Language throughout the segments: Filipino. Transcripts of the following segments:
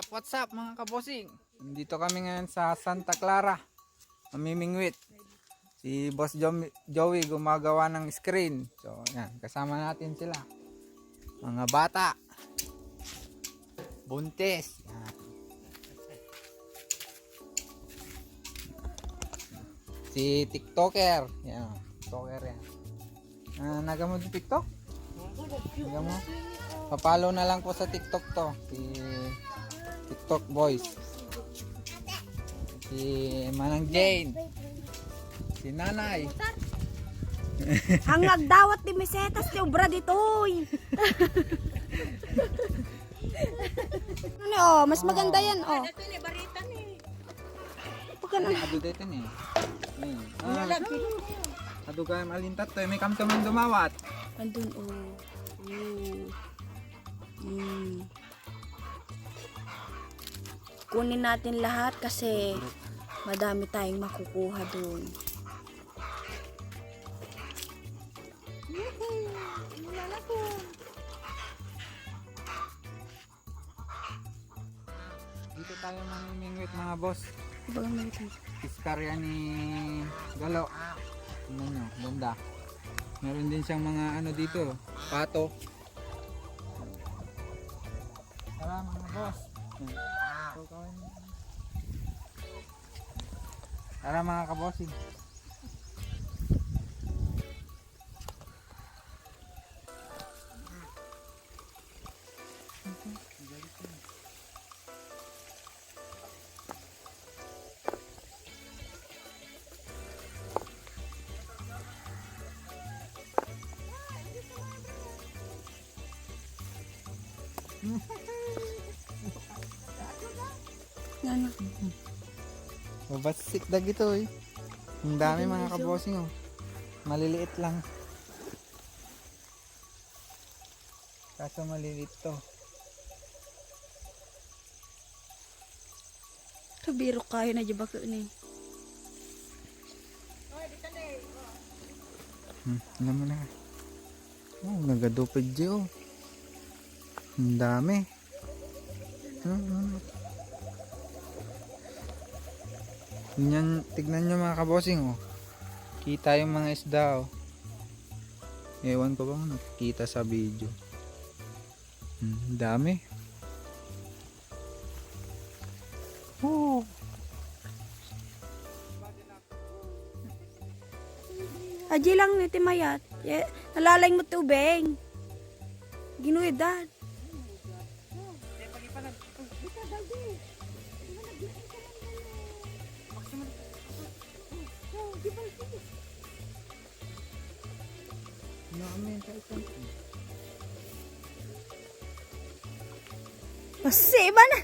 What's up mga kabosing? Nandito kami ngayon sa Santa Clara, mamimingwit. Si Boss Joey gumagawa ng screen. So yan, kasama natin sila. Mga bata. Buntis. Yan. Si TikToker. Yan, TikToker yan. Nagamod yung TikTok? Nagamod? Papalo na lang po sa TikTok to. Si TikTok Boys. Si Manang Jane. Si Nanay. Hangag dawat di mesetas ti obra ditoy. Ano oh, mas maganda yan oh. Ito ni barita ni. Ado dito ni. Ado kayo malintat to. May kamtaman dumawat. Andun oh. Kunin natin lahat kasi madami tayong makukuha doon. Dito tayo mamimingwit mga boss. Ibang natin. Iskarya ni Galo. Tingnan nyo, ganda. Meron din siyang mga ano dito, pato. Tara mga boss. Tara mga kabosing. Ano? Mabasit dag ito eh. Ang dami mga kabosing oh. Maliliit lang. Kaso maliliit to. Kabiro kayo na jabak ni. Alam mo na. Oh, nagadupid dyan oh. Ang dami. Tignan nyo mga kabosing oh. Kita yung mga isda oh. Ewan ko bang nakikita sa video. Dami. Oh. Aji lang ni timayat. Nalalay mo tubeng. Ginuedan. Masih ba na?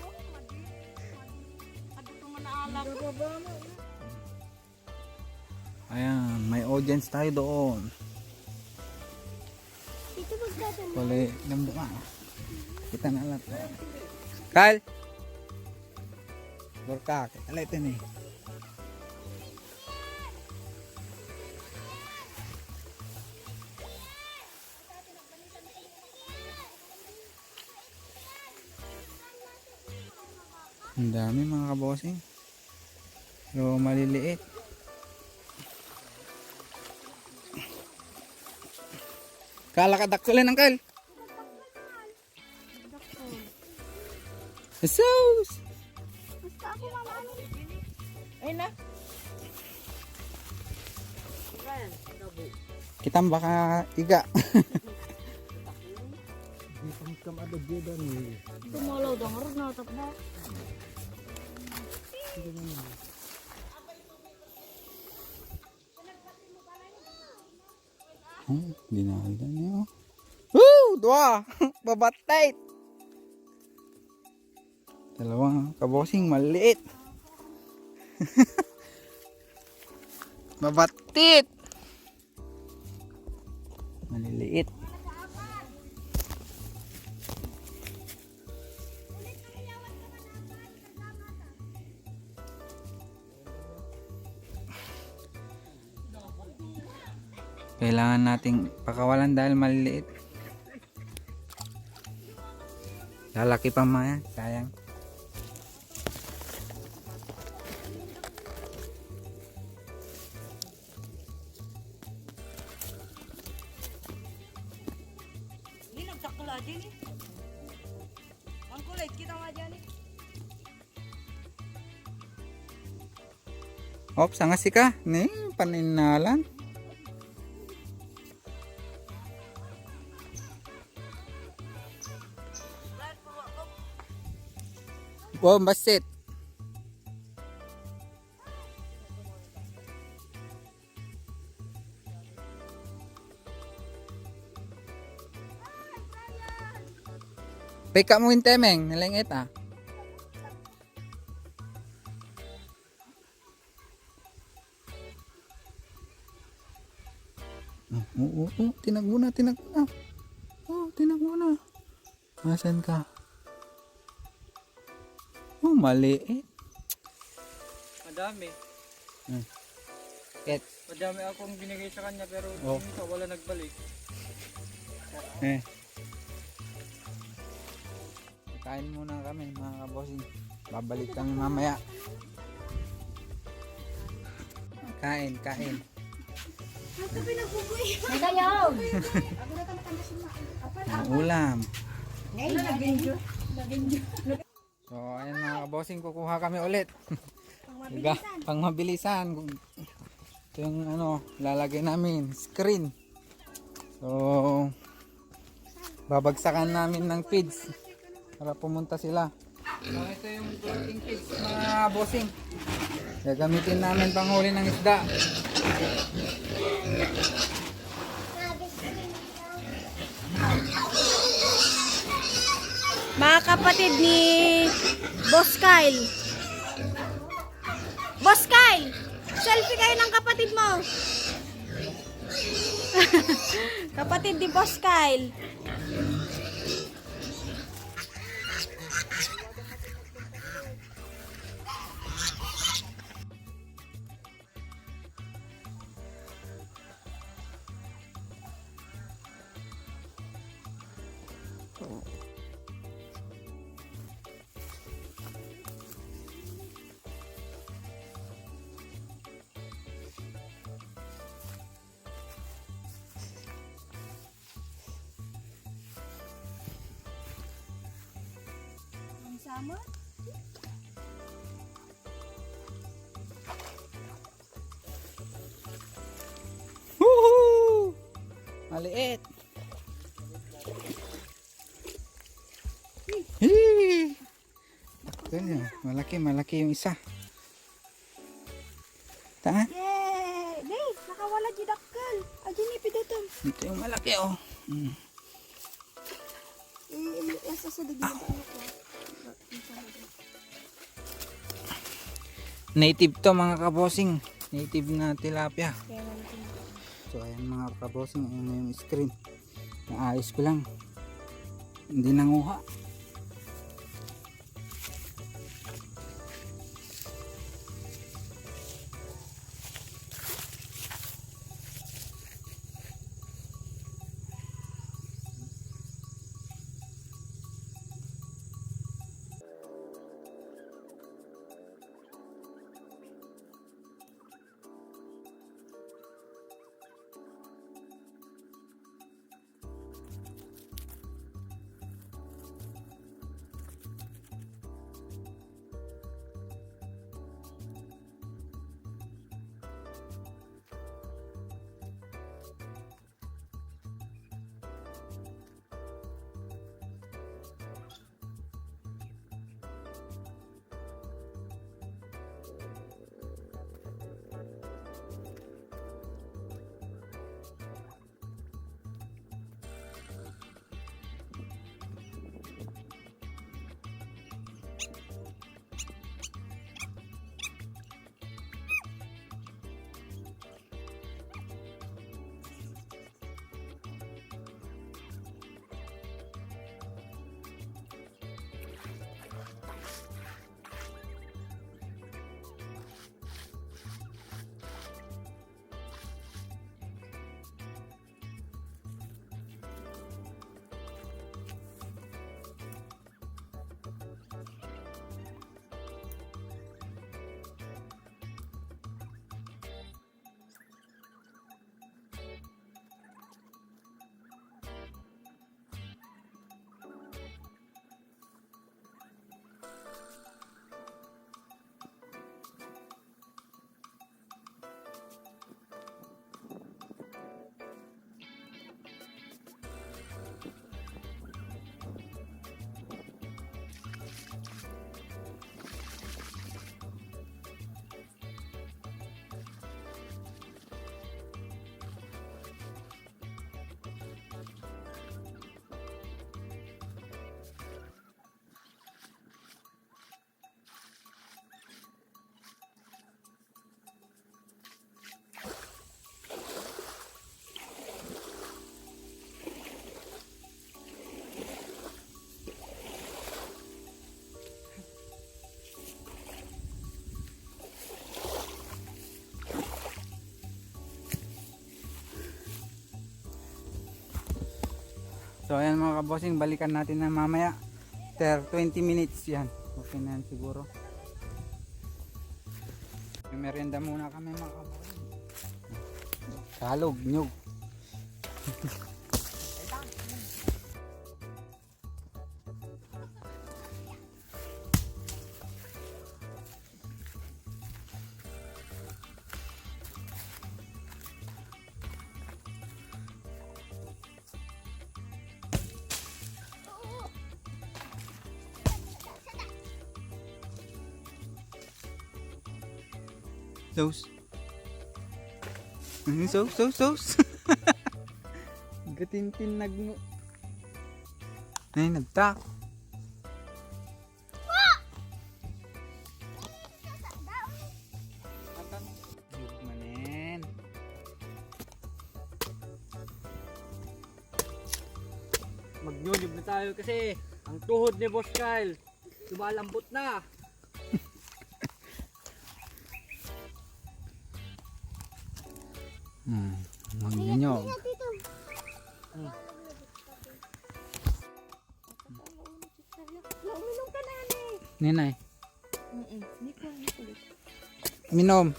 Ayan, may audience tayo doon. Kulay lambo ka. Kita na alat. Kyle! Gorka, kita lang ito eh. Ang dami mga kabosing. Pero maliliit. Kala ka daktulan ng Kyle. Jesus! Basta ako mamano. Ay na. Kitang baka iga. Tumalaw dong harus na tapos. Dinaldan niyo. Woo! Dua! Babatay! Dalawang kabosing maliit. Mabatit! Maliliit. Kailangan nating pakawalan dahil maliliit. Lalaki pa mga, sayang. wala din eh. Ang kulit, kita nga dyan eh. Op, sangasi ka. Ni, paninalan. Wow, basit. Pika mo yung temeng, nalengit ah. Tinagbo na, tinagbo na. Oh, tinagbo na. Nasaan ka? Oh, maliit. Madami. Ket. Madami akong binigay sa kanya pero Oh. minsan wala nagbalik. Eh. Kain muna kami mga kabossing. Babalik kami mamaya. Kain, kain. Ang ulam. So, ayan mga kabossing, kukuha kami ulit. Pang mabilisan. Ito yung ano, lalagay namin, screen. So, babagsakan namin ng feeds para pumunta sila. So, ito yung floating feeds mga bossing. Gagamitin namin panghuli ng isda. Mga kapatid ni Boss Kyle. Boss Kyle, selfie kayo ng kapatid mo. Kapatid ni Boss Kyle. Sama? Woohoo! Maliit. Hee! Ganyan, malaki yung isa. Taan? Yay! Hey, nakawala di dakkel. Aja ni pidutom. Ito yung malaki oh. Asa sa digma ko. Native to mga kabosing. Native na tilapia. So ayan mga kabosing, ayan na yung screen. Naayos ko lang. Hindi nanguha. So ayan mga kabossing, balikan natin na mamaya. 20 minutes yan. Okay na yan siguro. May merienda muna kami mga kabossing. Kalog, nyug. Sauce. Sauce. Gatintinag mo. Ay, nagtak. Yug manin. Magnyunyog na tayo kasi ang tuhod ni Boss Kyle lumalambot na. Magnyog. Uminom ka na, ni. Ninay. Hindi ko ulit. Minom.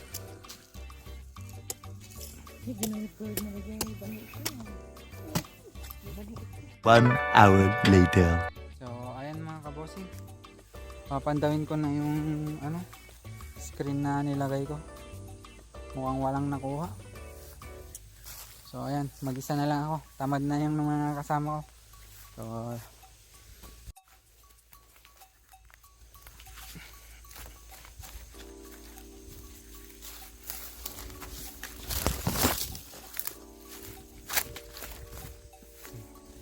Hindi ginamit ko nalagay yung bani ito. 1 hour later. So, ayan mga kabossing. Papandawin ko na yung screen na nilagay ko. Mukhang walang nakuha. So, ayan. Mag-isa na lang ako. Tamad na yung mga kasama ko. So,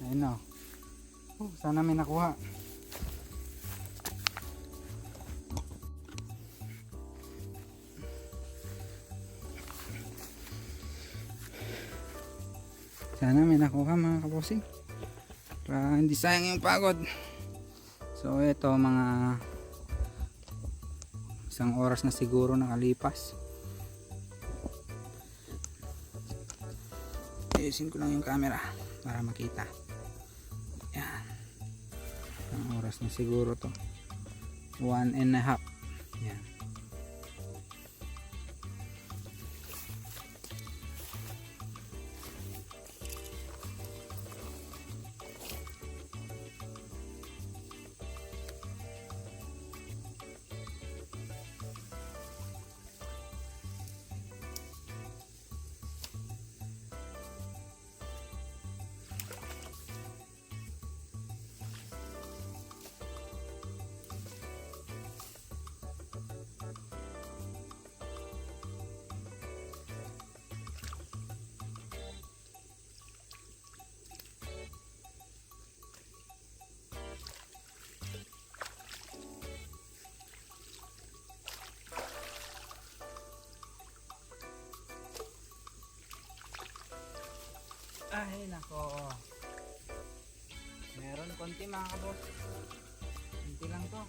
ayun na. Sana may nakuha. Sana may nakuha mga kabossing. Para hindi sayang yung pagod. So ito mga isang oras na siguro nakalipas. Ayusin ko lang yung camera para makita. Yan. Ang oras na siguro to 1.5. Yan. Ay nako. Meron konti mga kaboss. Konti lang to.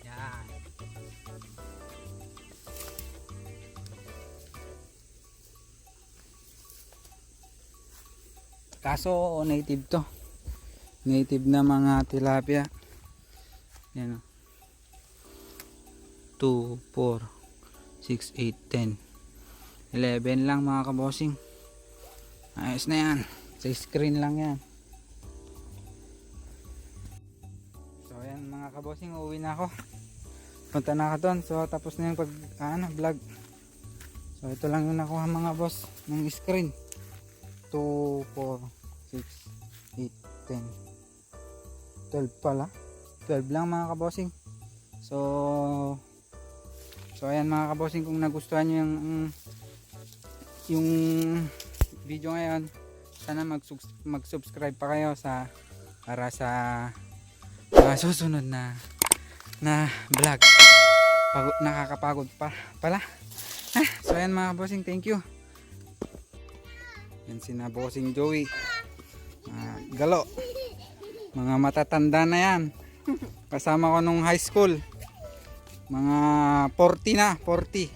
Yan. Kaso native to. Native na mga tilapia. Yan o. 2, 4, 6, 8, 10. 11 lang mga kabossing. Ayos na yan. Sa screen lang yan. So ayan mga kabossing, uuwi na ako. Punta na ako doon. So tapos na yung vlog. So ito lang yung nakuha mga boss ng screen. 2, 4, 6, 8, 10. 12 pala. 12 lang mga kabossing. So ayan mga kabossing, kung nagustuhan nyo yung video ngayon, sana mag-subscribe pa kayo para sa susunod na vlog. Nakakapagod pala. So ayan mga kabossing, thank you. Yan sina Bossing Joey, Galo, mga matatanda na yan, kasama ko nung high school. Mga 40 na, 40.